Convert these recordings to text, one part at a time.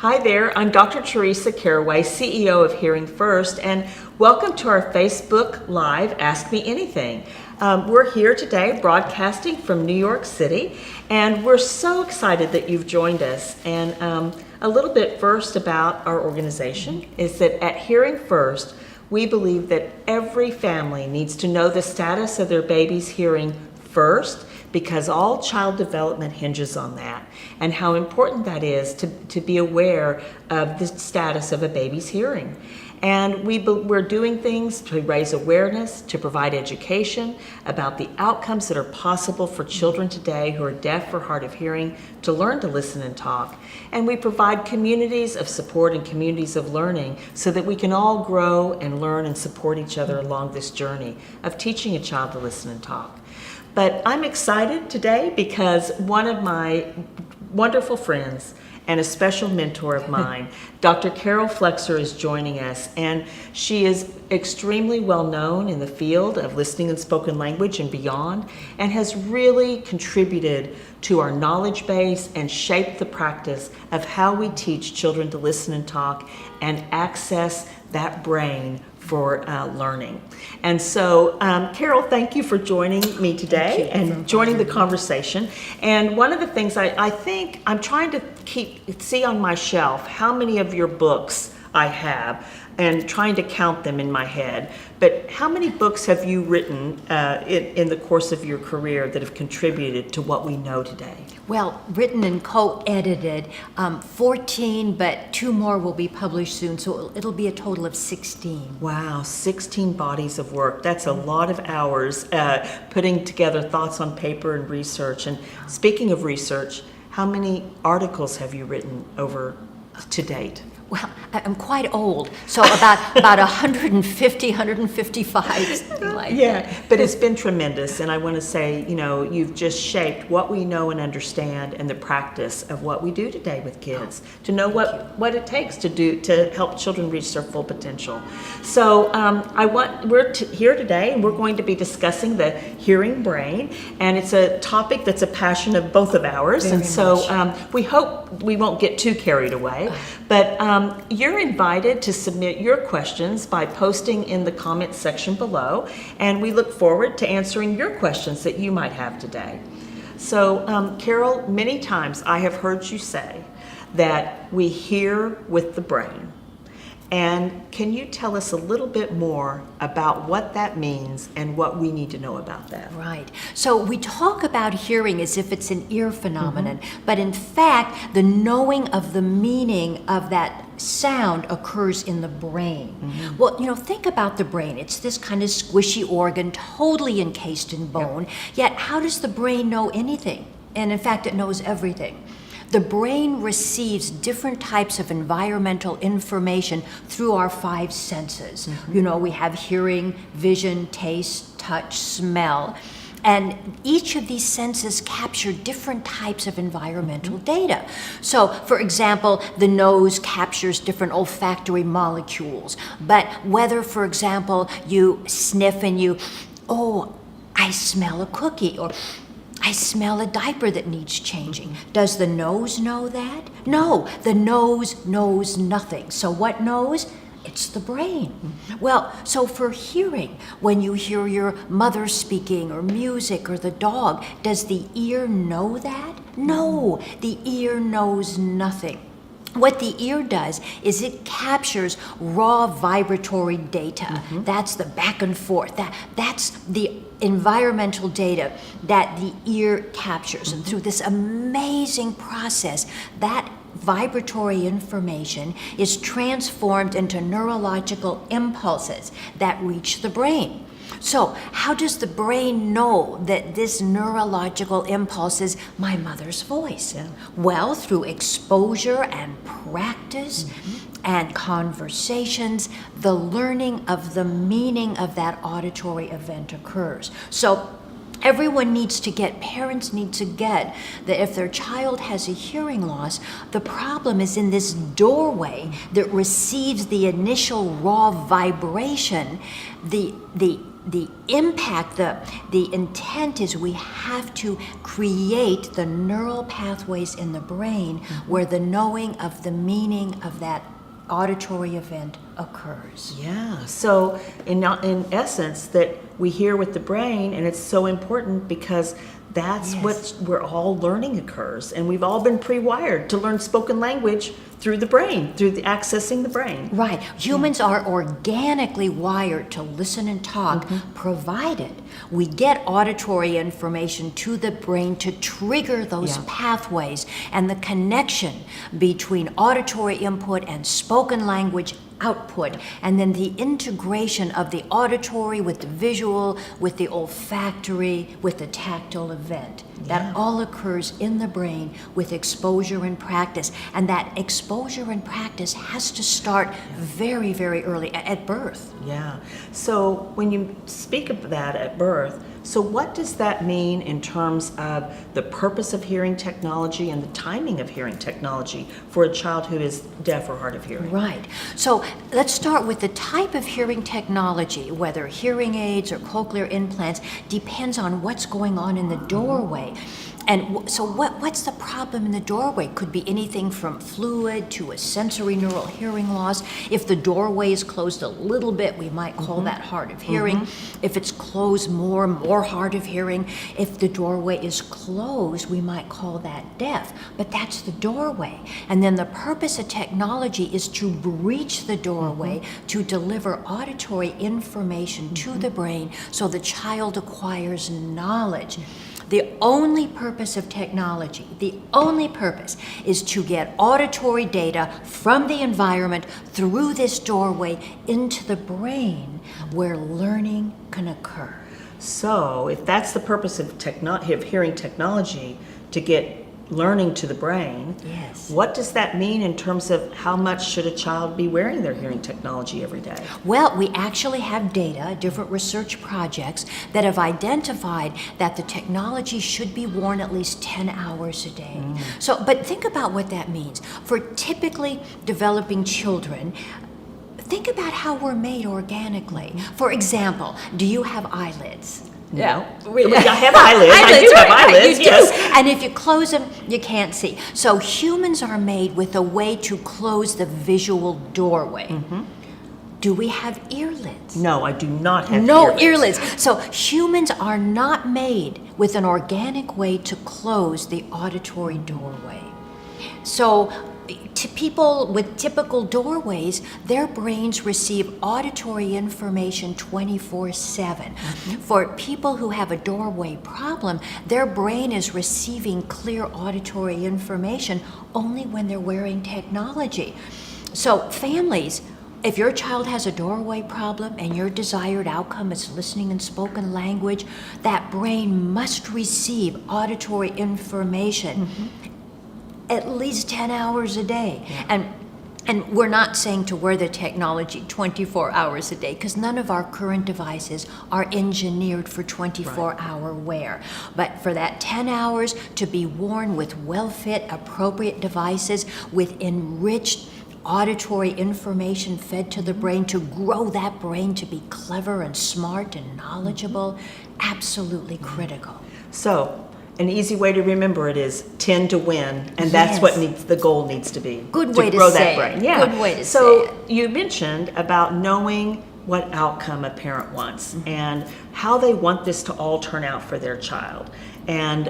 Hi there, I'm Dr. Teresa Caraway, CEO of Hearing First, and welcome to our Facebook Live Ask Me Anything. We're here today broadcasting from New York City, and we're so excited that you've joined us. And a little bit first about our organization is that at Hearing First, we believe that every family needs to know the status of their baby's hearing first, because all child development hinges on that, and how important that is to be aware of the status of a baby's hearing. And we're doing things to raise awareness, to provide education about the outcomes that are possible for children today who are deaf or hard of hearing to learn to listen and talk. And we provide communities of support and communities of learning so that we can all grow and learn and support each other along this journey of teaching a child to listen and talk. But I'm excited today because one of my wonderful friends and a special mentor of mine, Dr. Carol Flexer, is joining us, and she is extremely well known in the field of listening and spoken language and beyond, and has really contributed to our knowledge base and shaped the practice of how we teach children to listen and talk and access that brain for learning. And so, Carol, thank you for joining me today and joining the conversation. And one of the things I think I'm trying to see on my shelf how many of your books I have, and trying to count them in my head. But how many books have you written in the course of your career that have contributed to what we know today? Well, written and co-edited, 14, but 2 more will be published soon, so it'll be a total of 16. Wow, 16 bodies of work. That's a lot of hours putting together thoughts on paper and research. And speaking of research, how many articles have you written over to date? Well, I'm quite old, so about 150, 155, something like that. Yeah, but it's been tremendous, and I want to say, you've just shaped what we know and understand and the practice of what we do today with kids, to know what it takes to help children reach their full potential. So we're here today, and we're going to be discussing the hearing brain, and it's a topic that's a passion of both of ours, Very and so much. We hope we won't get too carried away, but you're invited to submit your questions by posting in the comments section below, and we look forward to answering your questions that you might have today. So, Carol, many times I have heard you say that we hear with the brain. And can you tell us a little bit more about what that means and what we need to know about that? Right. So we talk about hearing as if it's an ear phenomenon, but in fact, the knowing of the meaning of that sound occurs in the brain. Well, think about the brain. It's this kind of squishy organ, totally encased in bone, yet how does the brain know anything? And in fact, it knows everything. The brain receives different types of environmental information through our 5 senses. We have hearing, vision, taste, touch, smell. And each of these senses capture different types of environmental data. So, for example, the nose captures different olfactory molecules. But whether, for example, you sniff and I smell a cookie, or I smell a diaper that needs changing. Does the nose know that? No, the nose knows nothing. So what knows? It's the brain. Well, so for hearing, when you hear your mother speaking or music or the dog, does the ear know that? No, the ear knows nothing. What the ear does is it captures raw vibratory data. That's the back and forth. That's the environmental data that the ear captures. And through this amazing process, that vibratory information is transformed into neurological impulses that reach the brain. So how does the brain know that this neurological impulse is my mother's voice? Well, through exposure and practice and conversations, the learning of the meaning of that auditory event occurs. So everyone needs to get, parents need to get, that if their child has a hearing loss, the problem is in this doorway that receives the initial raw vibration, the the impact, the intent is we have to create the neural pathways in the brain where the knowing of the meaning of that auditory event occurs. Yeah. So in essence, that we hear with the brain, and it's so important because that's what where all learning occurs, and we've all been pre-wired to learn spoken language through the brain, through accessing the brain. Right. Humans are organically wired to listen and talk, provided we get auditory information to the brain to trigger those pathways, and the connection between auditory input and spoken language output, and then the integration of the auditory with the visual, with the olfactory, with the tactile event. That all occurs in the brain with exposure and practice. And that exposure and practice has to start very, very early, at birth. Yeah. So when you speak of that at birth, so what does that mean in terms of the purpose of hearing technology and the timing of hearing technology for a child who is deaf or hard of hearing? Right. So let's start with the type of hearing technology, whether hearing aids or cochlear implants, depends on what's going on in the doorway. And so what's the problem in the doorway? Could be anything from fluid to a sensory neural hearing loss. If the doorway is closed a little bit, we might call that hard of hearing. If it's closed more hard of hearing. If the doorway is closed, we might call that deaf. But that's the doorway. And then the purpose of technology is to breach the doorway to deliver auditory information to the brain so the child acquires knowledge. The only purpose of technology, the only purpose is to get auditory data from the environment through this doorway into the brain where learning can occur. So if that's the purpose of hearing technology, to get learning to the brain, what does that mean in terms of how much should a child be wearing their hearing technology every day? Well, we actually have data, different research projects that have identified that the technology should be worn at least 10 hours a day. So, but think about what that means. For typically developing children, think about how we're made organically. For example, do you have eyelids? No. I have eyelids. I do have eyelids, yes. And if you close them, you can't see. So humans are made with a way to close the visual doorway. Do we have earlids? No, I do not have earlids. So humans are not made with an organic way to close the auditory doorway. So to people with typical doorways, their brains receive auditory information 24/7. For people who have a doorway problem, their brain is receiving clear auditory information only when they're wearing technology. So families, if your child has a doorway problem and your desired outcome is listening in spoken language, that brain must receive auditory information at least 10 hours a day. And we're not saying to wear the technology 24 hours a day, because none of our current devices are engineered for 24-hour wear. But for that 10 hours to be worn with well-fit, appropriate devices with enriched auditory information fed to the brain to grow that brain to be clever and smart and knowledgeable, absolutely critical. So an easy way to remember it is 10 to win, and that's what the goal needs to be. Good way to grow say that brain. it. Yeah. Good way to say So it. you mentioned about knowing what outcome a parent wants and how they want this to all turn out for their child, and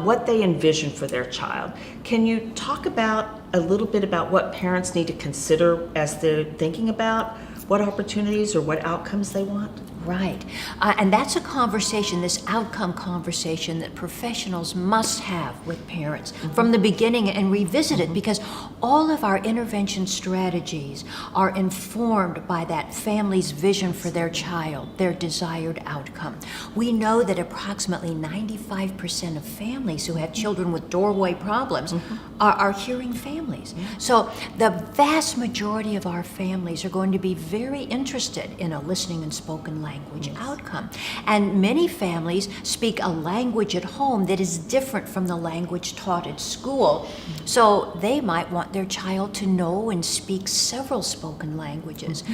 what they envision for their child. Can you talk about a little bit about what parents need to consider as they're thinking about what opportunities or what outcomes they want? Right. And that's a conversation, this outcome conversation, that professionals must have with parents from the beginning and revisit it, because all of our intervention strategies are informed by that family's vision for their child, their desired outcome. We know that approximately 95% of families who have children with doorway problems are hearing families. So the vast majority of our families are going to be very interested in a listening and spoken language outcome. And many families speak a language at home that is different from the language taught at school. So they might want their child to know and speak several spoken languages.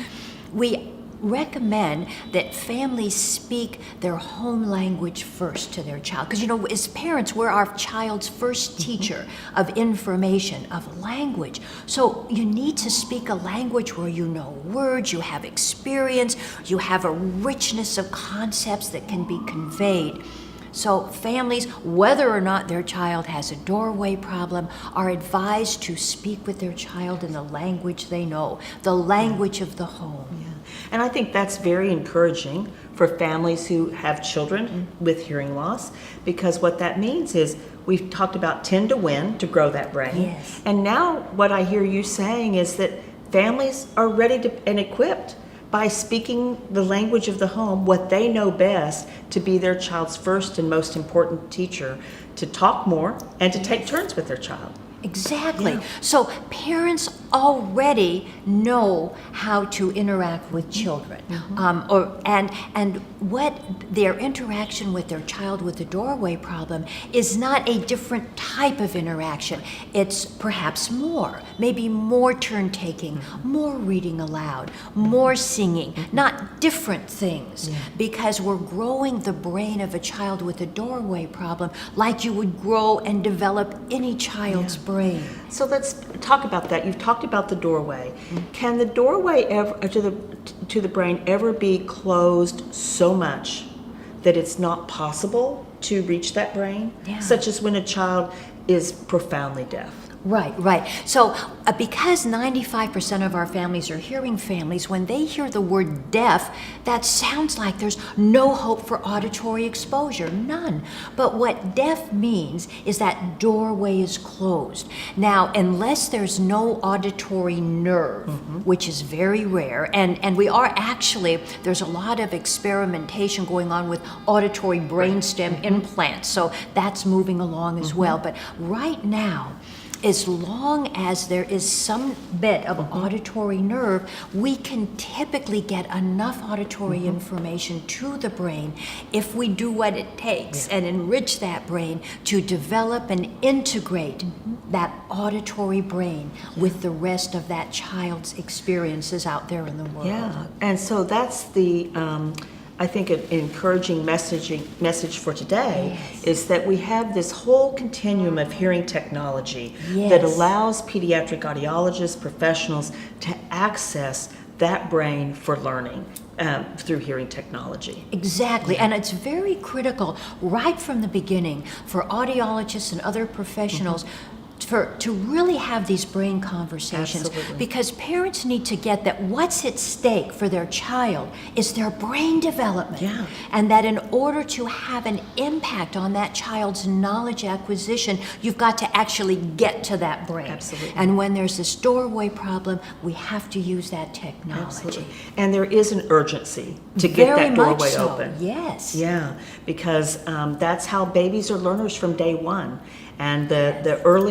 We recommend that families speak their home language first to their child. Because, as parents, we're our child's first teacher of information, of language. So you need to speak a language where you know words, you have experience, you have a richness of concepts that can be conveyed. So families, whether or not their child has a doorway problem, are advised to speak with their child in the language they know, the language of the home. Yeah. And I think that's very encouraging for families who have children with hearing loss, because what that means is we've talked about 10 to win to grow that brain. Yes. And now what I hear you saying is that families are ready to and equipped by speaking the language of the home, what they know best, to be their child's first and most important teacher, to talk more and to take turns with their child. Exactly. Yeah. So parents already know how to interact with children, and what their interaction with their child with the doorway problem is not a different type of interaction. It's perhaps maybe more turn taking, more reading aloud, more singing, not different things, because we're growing the brain of a child with a doorway problem like you would grow and develop any child's brain. So let's talk about that. You've talked about the doorway. Can the doorway to the brain ever be closed so much that it's not possible to reach that brain? Yeah. Such as when a child is profoundly deaf. Right. So because 95% of our families are hearing families, when they hear the word deaf, that sounds like there's no hope for auditory exposure, none. But what deaf means is that doorway is closed. Now, unless there's no auditory nerve, which is very rare, and we are actually, there's a lot of experimentation going on with auditory brainstem implants, so that's moving along as well. But right now, as long as there is some bit of auditory nerve, we can typically get enough auditory information to the brain if we do what it takes and enrich that brain to develop and integrate that auditory brain with the rest of that child's experiences out there in the world. Yeah, and so that's the I think an encouraging message for today is that we have this whole continuum of hearing technology that allows pediatric audiologists, professionals to access that brain for learning through hearing technology. Exactly, and it's very critical right from the beginning for audiologists and other professionals to really have these brain conversations. Absolutely. Because parents need to get that what's at stake for their child is their brain development. Yeah. And that in order to have an impact on that child's knowledge acquisition, you've got to actually get to that brain. Absolutely. And when there's this doorway problem, we have to use that technology. Absolutely. And there is an urgency to get Very that doorway much so. open. Yes. Yeah, because that's how babies are learners from day one. And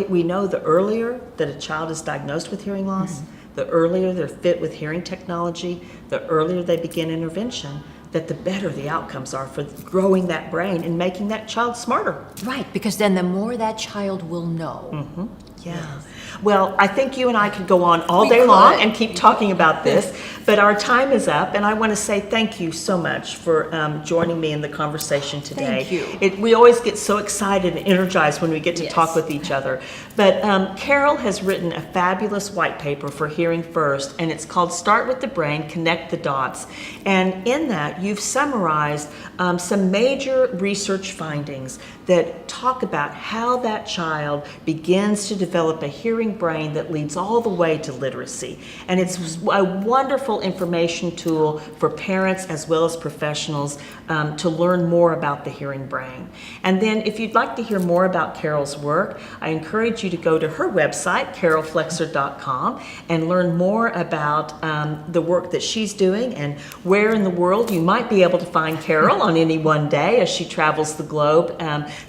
we know the earlier that a child is diagnosed with hearing loss, the earlier they're fit with hearing technology, the earlier they begin intervention, that the better the outcomes are for growing that brain and making that child smarter. Right, because then the more that child will know. Yeah. Well, I think you and I could go on all We day could. long and keep talking about this, but our time is up, and I want to say thank you so much for joining me in the conversation today. Thank you. We always get so excited and energized when we get to Yes. talk with each other. But Carol has written a fabulous white paper for Hearing First, and it's called Start with the Brain, Connect the Dots. And in that, you've summarized some major research findings that talk about how that child begins to develop a hearing brain that leads all the way to literacy. And it's a wonderful information tool for parents as well as professionals to learn more about the hearing brain. And then if you'd like to hear more about Carol's work, I encourage you to go to her website, carolflexer.com, and learn more about the work that she's doing and where in the world you might be able to find Carol on any one day as she travels the globe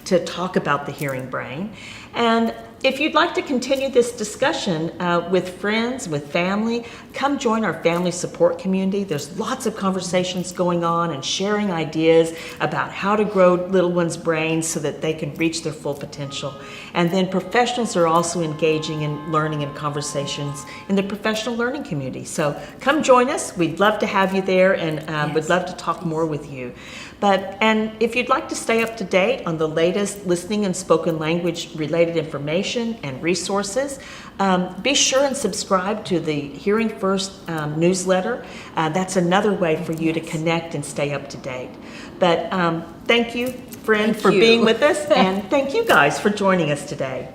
to talk about the hearing brain. And if you'd like to continue this discussion with friends, with family, come join our family support community. There's lots of conversations going on and sharing ideas about how to grow little ones' brains so that they can reach their full potential. And then professionals are also engaging in learning and conversations in the professional learning community. So come join us. We'd love to have you there, and would love to talk more with you. And if you'd like to stay up to date on the latest listening and spoken language related information and resources, be sure and subscribe to the Hearing First newsletter. That's another way for you to connect and stay up to date. But thank you, friend, for being with us, and thank you guys for joining us today.